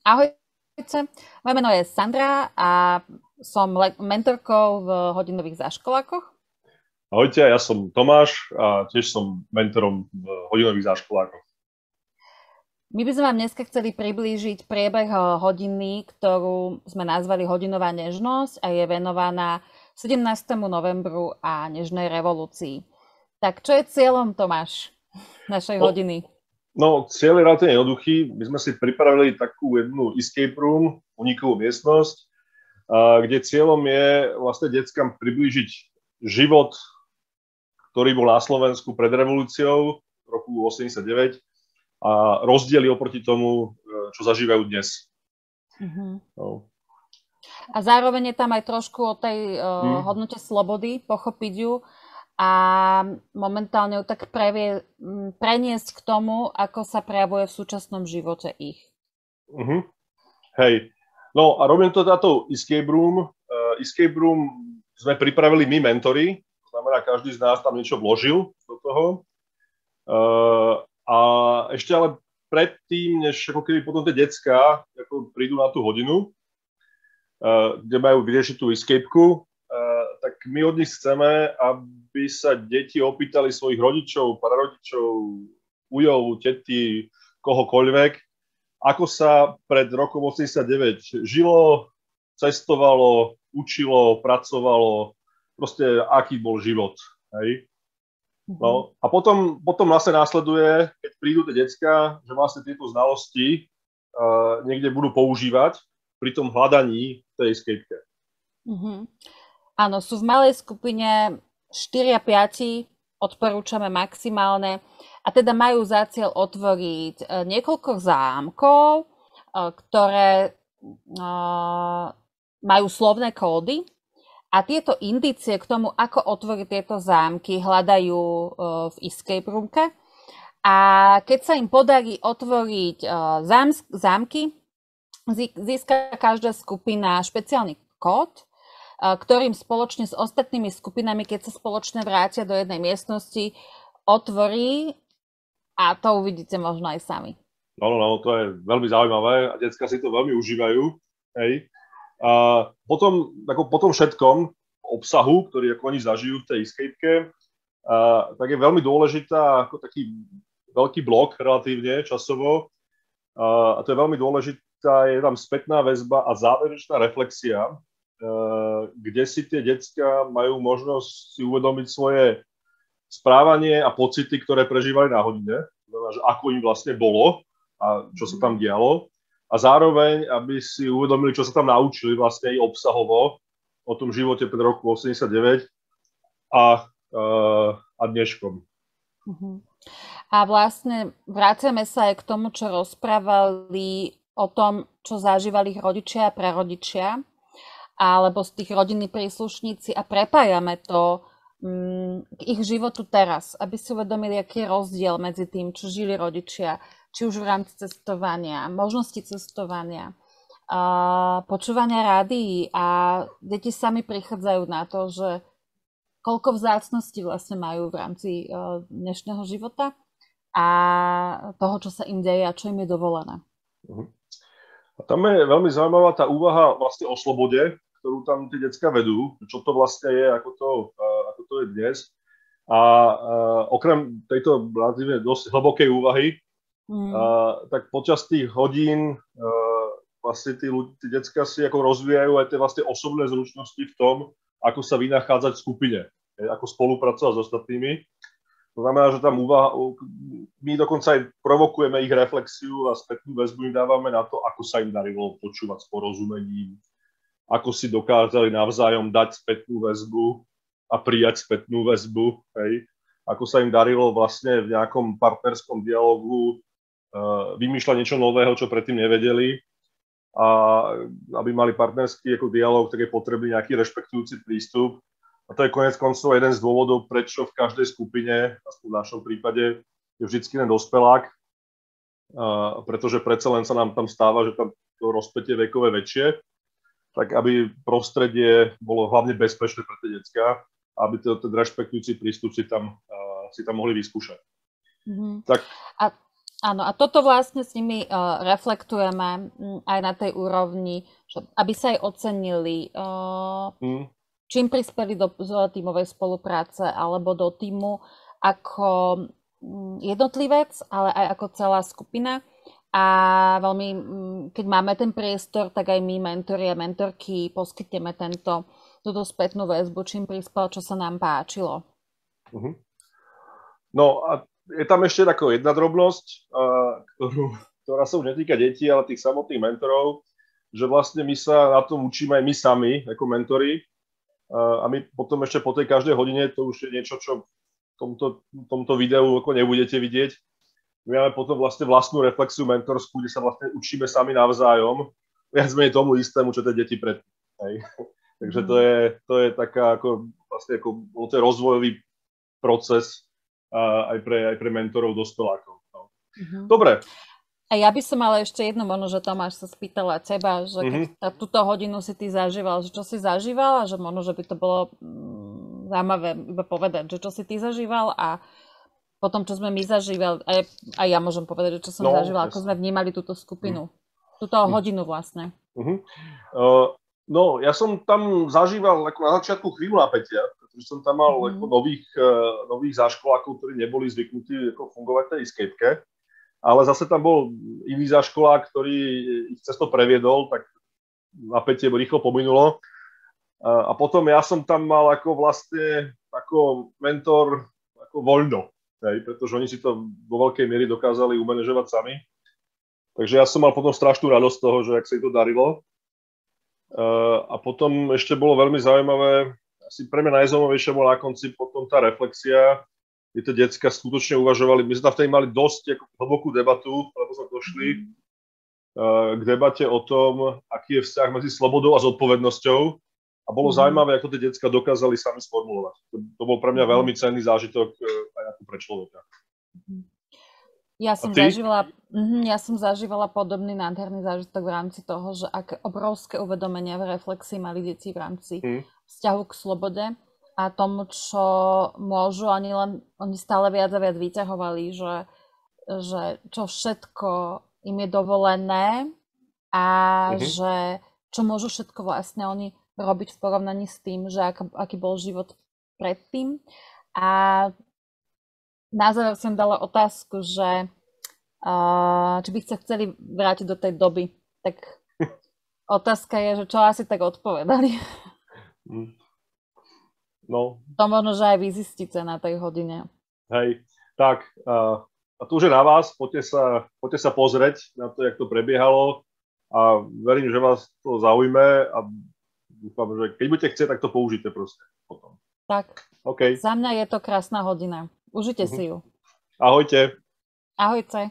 Ahojte, moje meno je Sandra a som mentorkou v hodinových záškolákoch. Ahojte, ja som Tomáš a tiež som mentorom v hodinových záškolákoch. My by sme vám dneska chceli priblížiť priebeh hodiny, ktorú sme nazvali Hodinová nežnosť a je venovaná 17. novembru a nežnej revolúcii. Tak čo je cieľom, Tomáš, našej hodiny? No, cieľ je relatívne jednoduchý. My sme si pripravili takú jednu escape room, unikovú miestnosť, kde cieľom je vlastne deckám priblížiť život, ktorý bol na Slovensku pred revolúciou v roku 89 a rozdiely oproti tomu, čo zažívajú dnes. No. A zároveň je tam aj trošku o tej hodnote slobody, pochopiť ju a momentálne ju tak preniesť k tomu, ako sa prejavuje v súčasnom živote ich. Hej. No a robím to táto escape room. Escape room sme pripravili my mentori, to znamená, každý z nás tam niečo vložil do toho. A ešte ale predtým, než ako keby potom tie decká ako prídu na tú hodinu, kde majú vyriešiť tú escapeku, tak my od nich chceme, aby sa deti opýtali svojich rodičov, prarodičov, ujov, tety, kohokoľvek, ako sa pred rokom 89 žilo, cestovalo, učilo, pracovalo, proste aký bol život. Hej? No, a potom vlastne následuje, keď prídu tie decká, že vlastne tieto znalosti niekde budú používať pri tom hľadaní tej escapeke. Áno, sú v malej skupine 4 a 5, odporúčame maximálne, a teda majú za cieľ otvoriť niekoľko zámkov, ktoré majú slovné kódy a tieto indície k tomu, ako otvoriť tieto zámky, hľadajú v escape roomke. A keď sa im podarí otvoriť zámky, získa každá skupina špeciálny kód, ktorým spoločne s ostatnými skupinami, keď sa spoločne vrátia do jednej miestnosti, otvorí, a to uvidíte možno aj sami. No, to je veľmi zaujímavé a decká si to veľmi užívajú. Hej. A po tom všetkom obsahu, ktorý ako oni zažijú v tej escapeke, tak je veľmi dôležitá ako taký veľký blok relatívne časovo. A to je veľmi dôležitá, je tam spätná väzba a záverečná reflexia, kde si tie decká majú možnosť si uvedomiť svoje správanie a pocity, ktoré prežívali na hodine, znamená, že ako im vlastne bolo a čo sa tam dialo, a zároveň, aby si uvedomili, čo sa tam naučili vlastne i obsahovo o tom živote pred roku 89 a dneškom. A vlastne vraciame sa aj k tomu, čo rozprávali o tom, čo zažívali ich rodičia a prarodičia, alebo z tých rodinní príslušníci, a prepájame to k ich životu teraz, aby si uvedomili, aký je rozdiel medzi tým, čo žili rodičia, či už v rámci cestovania, možnosti cestovania, počúvania rádií, a deti sami prichádzajú na to, že koľko vzácností vlastne majú v rámci dnešného života a toho, čo sa im deje a čo im je dovolené. A tam je veľmi zaujímavá tá úvaha vlastne o slobode, ktorú tam tie decká vedú, čo to vlastne je, ako to je dnes. A okrem tejto relatívne dosť hlbokej úvahy, tak počas tých hodín vlastne tí decká si ako rozvíjajú aj tie vlastne osobné zručnosti v tom, ako sa vynachádzať v skupine, ako spolupracovať s ostatnými. To znamená, že tam my dokonca aj provokujeme ich reflexiu a spätnú väzbu im dávame na to, ako sa im darilo počúvať s porozumením, ako si dokázali navzájom dať spätnú väzbu a prijať spätnú väzbu, hej. Ako sa im darilo vlastne v nejakom partnerskom dialogu vymýšľať niečo nového, čo predtým nevedeli, a aby mali partnerský ako dialog, tak je potrebný nejaký rešpektujúci prístup. A to je konec koncov jeden z dôvodov, prečo v každej skupine, aspoň v našom prípade, je vždycky ten dospelák, pretože predsa len sa nám tam stáva, že tam to rozpätie vekové väčšie, tak aby prostredie bolo hlavne bezpečné pre tie decká, aby ten rešpektujúci prístup si tam mohli vyskúšať. Tak. A Áno, a toto vlastne s nimi reflektujeme aj na tej úrovni, že aby sa aj ocenili, čím prispeli do tímovej spolupráce alebo do tímu ako jednotlivec, ale aj ako celá skupina. A veľmi, keď máme ten priestor, tak aj my, mentori a mentorky, poskytneme túto spätnú väzbu, čím prispel, čo sa nám páčilo. No a je tam ešte taká jedna drobnosť, ktorá sa už netýka detí, ale tých samotných mentorov, že vlastne my sa na tom učíme aj my sami, ako mentori. A my potom ešte po tej každej hodine, to už je niečo, čo v tomto videu ako nebudete vidieť. My máme potom vlastne vlastnú reflexiu mentorskú, kde sa vlastne učíme sami navzájom, viac menej tomu istému, čo tie deti predtým. Takže to je taká ako, vlastne ako, to je rozvojový proces aj pre mentorov, dospelákov. No. Dobre. A ja by som ale ešte jedno, možno, že Tomáš sa spýtala teba, že keď túto hodinu si ty zažíval, že čo si zažíval a že možno, že by to bolo zaujímavé iba povedať, že čo si ty zažíval a potom, čo sme my zažívali, a ja môžem povedať, že čo som zažíval, ako sme vnímali túto skupinu, túto hodinu vlastne. No, ja som tam zažíval ako na začiatku chvíľu napätia, pretože som tam mal ako nových záškolákov, ktorí neboli zvyknutí ako fungovať v tej escape-ke. Ale zase tam bol iný záškolák, ktorý ich cez to previedol, tak napätie rýchlo pominulo. A potom ja som tam mal ako vlastne ako mentor ako voľno, pretože oni si to vo veľkej miery dokázali umanežovať sami. Takže ja som mal potom strašnú radosť z toho, že ak sa im to darilo. A potom ešte bolo veľmi zaujímavé, asi pre mňa najzaujímavejšie bola na konci potom tá reflexia, kde tie decka skutočne uvažovali. My sme tam vtedy mali dosť ako hlbokú debatu, lebo sme došli k debate o tom, aký je vzťah medzi slobodou a zodpovednosťou. A bolo zaujímavé, ako tie decka dokázali sami sformulovať. To bol pre mňa veľmi cenný zážitok aj ako pre človeka. Ja som zažívala podobný nádherný zážitok v rámci toho, že aké obrovské uvedomenia v reflexii mali deti v rámci vzťahu k slobode a tomu, čo môžu, oni stále viac a viac vyťahovali, že čo všetko im je dovolené a že čo môžu všetko vlastne oni robiť v porovnaní s tým, že aký bol život predtým. A na záver som dala otázku, že či by ste chceli vrátiť do tej doby. Tak otázka je, že čo asi tak odpovedali. No. To možno, že aj vy zistíte na tej hodine. Hej, tak a tu už je na vás, poďte sa pozrieť na to, jak to prebiehalo a verím, že vás to zaujme a dúfam, že keď budete chcieť, tak to použite proste potom. Tak, okay. Za mňa je to krásna hodina. Užite si ju. Ahojte. Ahojte.